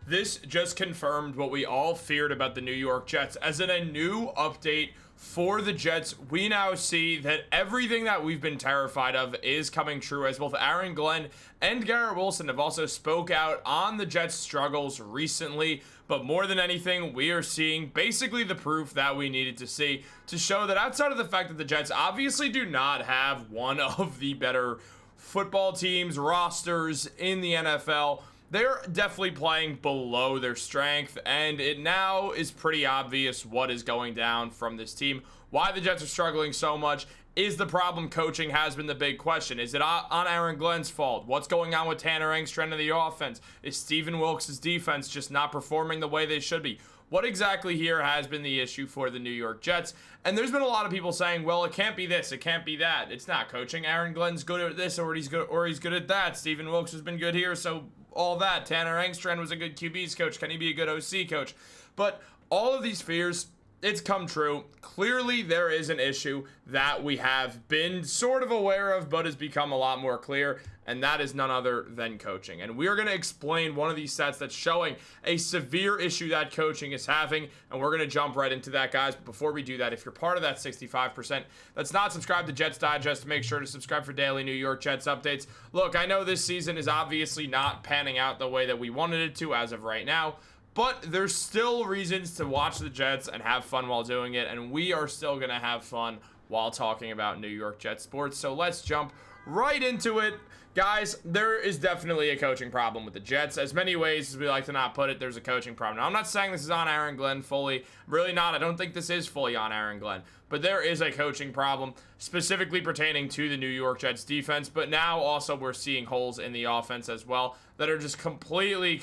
This just confirmed what we all feared about the New York Jets. As in a new update for the Jets, we now see that everything that we've been terrified of is coming true, as both Aaron Glenn and Garrett Wilson have also spoke out on the Jets' struggles recently. But more than anything, we are seeing basically the proof that we needed to see to show that outside of the fact that the Jets obviously do not have one of the better football teams, rosters in the NFL, they're definitely playing below their strength, and it now is pretty obvious what is going down from this team. Why the Jets are struggling so much. Is the problem coaching has been the big question. Is it on Aaron Glenn's fault? What's going on with Tanner Engstrand in the offense? Is Steven Wilkes' defense just not performing the way they should be? What exactly here has been the issue for the New York Jets? And there's been a lot of people saying, well, it can't be this, it can't be that. It's not coaching. Aaron Glenn's good at this, or he's good at that. Steven Wilkes has been good here, so all that. Tanner Engstrand was a good QB's coach. Can he be a good OC coach? But all of these fears, it's come true. Clearly, there is an issue that we have been sort of aware of, but has become a lot more clear, and that is none other than coaching. And we are going to explain one of these sets that's showing a severe issue that coaching is having, and we're going to jump right into that, guys. But before we do that, if you're part of that 65% that's not subscribed to Jets Digest, make sure to subscribe for daily New York Jets updates. Look, I know this season is obviously not panning out the way that we wanted it to as of right now, but there's still reasons to watch the Jets and have fun while doing it, and we are still going to have fun while talking about New York Jets sports. So let's jump right into it. Guys, there is definitely a coaching problem with the Jets. As many ways as we like to not put it, there's a coaching problem. Now, I'm not saying this is on Aaron Glenn fully. Really not. I don't think this is fully on Aaron Glenn. But there is a coaching problem specifically pertaining to the New York Jets defense. But now also we're seeing holes in the offense as well that are just completely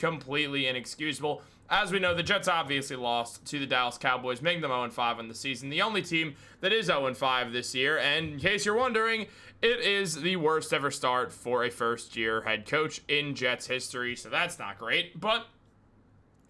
inexcusable. As we know, the Jets obviously lost to the Dallas Cowboys, making them 0-5 on the season. The only team that is 0-5 this year. And in case you're wondering, it is the worst ever start for a first-year head coach in Jets history. So that's not great. But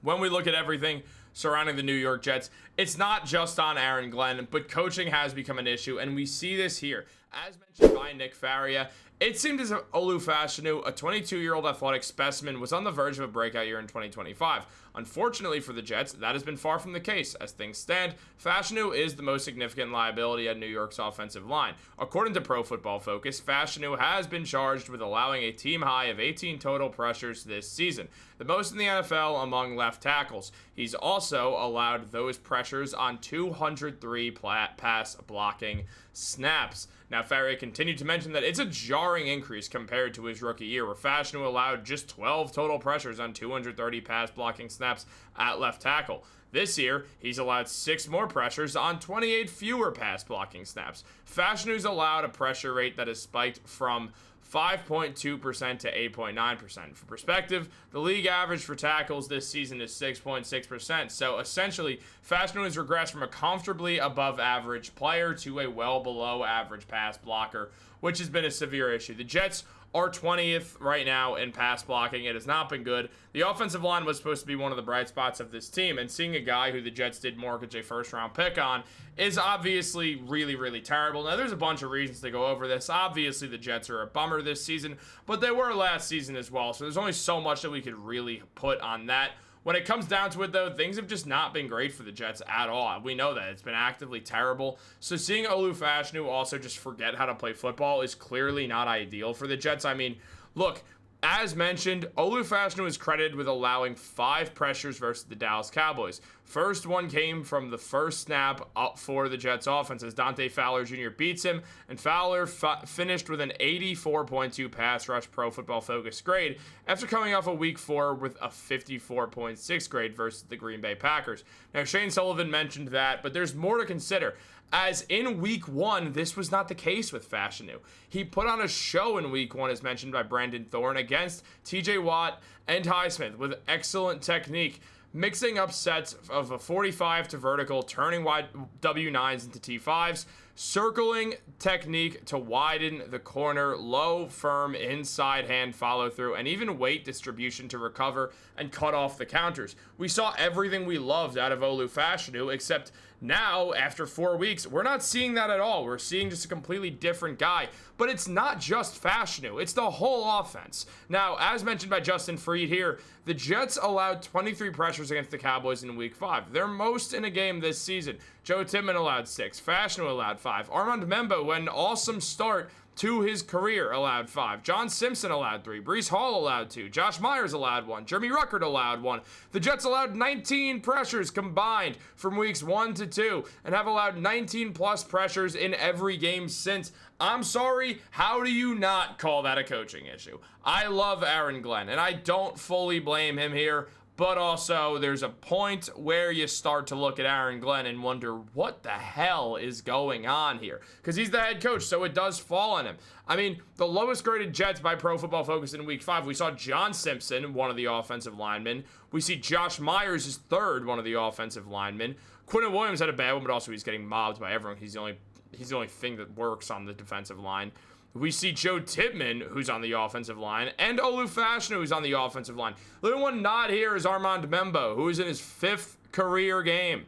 when we look at everything surrounding the New York Jets, it's not just on Aaron Glenn, but coaching has become an issue. And we see this here. As mentioned by Nick Faria, it seemed as if Olu Fashanu, a 22-year-old athletic specimen, was on the verge of a breakout year in 2025. Unfortunately for the Jets, that has been far from the case. As things stand, Fashanu is the most significant liability at New York's offensive line. According to Pro Football Focus, Fashanu has been charged with allowing a team high of 18 total pressures this season, the most in the NFL among left tackles. He's also allowed those pressures on 203 pass blocking snaps. Now, Faria continued to mention that it's a jarring increase compared to his rookie year, where Fashanu allowed just 12 total pressures on 230 pass blocking snaps at left tackle. This year, he's allowed 6 more pressures on 28 fewer pass blocking snaps. Fashanu's allowed a pressure rate that has spiked from 5.2% to 8.9%. For perspective, the league average for tackles this season is 6.6%. So essentially, Fashanu has regressed from a comfortably above average player to a well below average pass blocker, which has been a severe issue. The Jets are 20th right now in pass blocking. It has not been good. The offensive line was supposed to be one of the bright spots of this team, and seeing a guy who the Jets did mortgage a first-round pick on is obviously really terrible. Now, there's a bunch of reasons to go over this. Obviously, the Jets are a bummer this season, but they were last season as well, so there's only so much that we could really put on that. When it comes down to it, though, things have just not been great for the Jets at all. We know that. It's been actively terrible. So seeing Olu Fashanu also just forget how to play football is clearly not ideal for the Jets. I mean, look, as mentioned, Olu Fashanu is credited with allowing 5 pressures versus the Dallas Cowboys. First one came from the first snap up for the Jets offense as Dante Fowler Jr. beats him, and Fowler finished with an 84.2 pass rush Pro Football Focus grade after coming off a week 4 with a 54.6 grade versus the Green Bay Packers. Now, Shane Sullivan mentioned that, but there's more to consider. As in week 1, this was not the case with Fashanu. He put on a show in week 1, as mentioned by Brandon Thorne, against TJ Watt and Highsmith with excellent technique, mixing up sets of a 45 to vertical, turning wide W9s into T5s, Circling technique to widen the corner, low, firm, inside hand follow through, and even weight distribution to recover and cut off the counters. We saw everything we loved out of Olu Fashanu, except now, after 4 weeks, we're not seeing that at all. We're seeing just a completely different guy. But it's not just Fashanu, it's the whole offense. Now, as mentioned by Justin Freed here, the Jets allowed 23 pressures against the Cowboys in week 5. Their most in a game this season. Joe Tippmann allowed 6. Fashanu allowed 5. Armand Membo, an awesome start to his career, allowed 5. John Simpson allowed 3. Breece Hall allowed 2. Josh Myers allowed 1. Jeremy Ruckert allowed 1. The Jets allowed 19 pressures combined from weeks 1 to 2 and have allowed 19 plus pressures in every game since. I'm sorry, how do you not call that a coaching issue? I love Aaron Glenn, and I don't fully blame him here. But also, there's a point where you start to look at Aaron Glenn and wonder what the hell is going on here. Because he's the head coach, so it does fall on him. I mean, the lowest graded Jets by Pro Football Focus in week 5, we saw John Simpson, one of the offensive linemen. We see Josh Myers is third, one of the offensive linemen. Quinnen Williams had a bad one, but also he's getting mobbed by everyone. He's the only thing that works on the defensive line. We see Joe Tippmann, who's on the offensive line, and Olu Fashanu, who's on the offensive line. The only one not here is Armand Membo, who is in his 5th career game.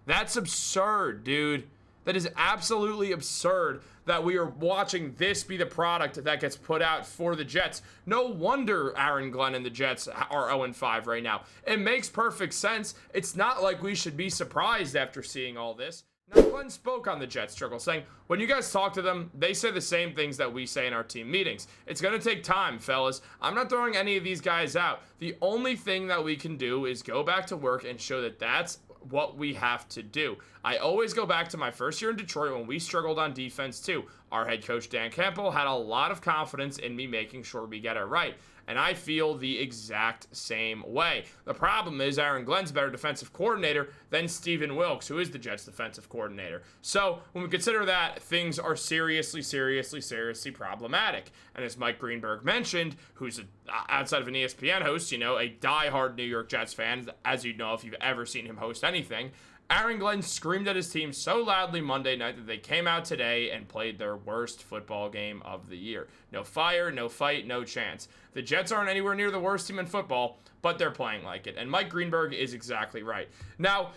That's absurd, dude. That is absolutely absurd that we are watching this be the product that gets put out for the Jets. No wonder Aaron Glenn and the Jets are 0-5 right now. It makes perfect sense. It's not like we should be surprised after seeing all this. Now, Glenn spoke on the Jets struggle, saying, when you guys talk to them, they say the same things that we say in our team meetings. It's going to take time, fellas. I'm not throwing any of these guys out. The only thing that we can do is go back to work and show that that's what we have to do. I always go back to my first year in Detroit when we struggled on defense too. Our head coach, Dan Campbell, had a lot of confidence in me making sure we get it right. And I feel the exact same way. The problem is Aaron Glenn's a better defensive coordinator than Stephen Wilkes, who is the Jets' defensive coordinator. So when we consider that, things are seriously problematic. And as Mike Greenberg mentioned, who's outside of an ESPN host, a diehard New York Jets fan, as you know if you've ever seen him host anything, Aaron Glenn screamed at his team so loudly Monday night that they came out today and played their worst football game of the year. No fire, no fight, no chance. The Jets aren't anywhere near the worst team in football, but they're playing like it. And Mike Greenberg is exactly right. Now,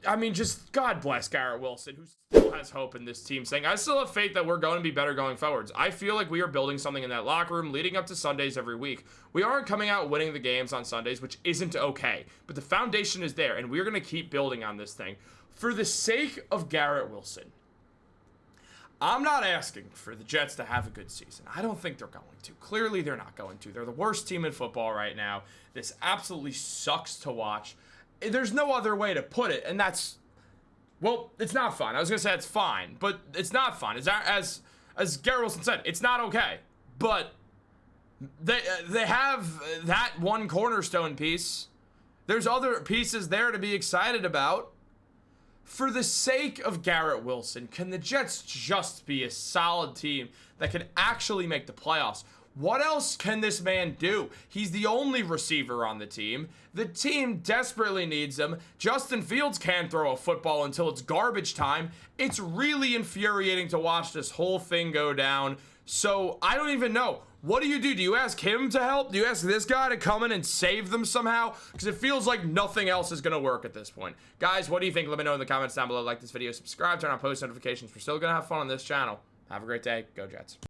I mean, just God bless Garrett Wilson, who still has hope in this team, saying, I still have faith that we're going to be better going forwards. I feel like we are building something in that locker room leading up to Sundays every week. We aren't coming out winning the games on Sundays, which isn't okay. But the foundation is there, and we're going to keep building on this thing. For the sake of Garrett Wilson, I'm not asking for the Jets to have a good season. I don't think they're going to. Clearly, they're not going to. They're the worst team in football right now. This absolutely sucks to watch. There's no other way to put it, and that's, well, it's not fun. I was going to say it's fine, but it's not fun. As Garrett Wilson said, it's not okay. But they have that one cornerstone piece. There's other pieces there to be excited about. For the sake of Garrett Wilson, can the Jets just be a solid team that can actually make the playoffs? What else can this man do? He's the only receiver on the team. The team desperately needs him. Justin Fields can't throw a football until it's garbage time. It's really infuriating to watch this whole thing go down. So I don't even know. What do? Do you ask him to help? Do you ask this guy to come in and save them somehow? Because it feels like nothing else is going to work at this point. Guys, what do you think? Let me know in the comments down below. Like this video, subscribe, turn on post notifications. We're still going to have fun on this channel. Have a great day. Go Jets.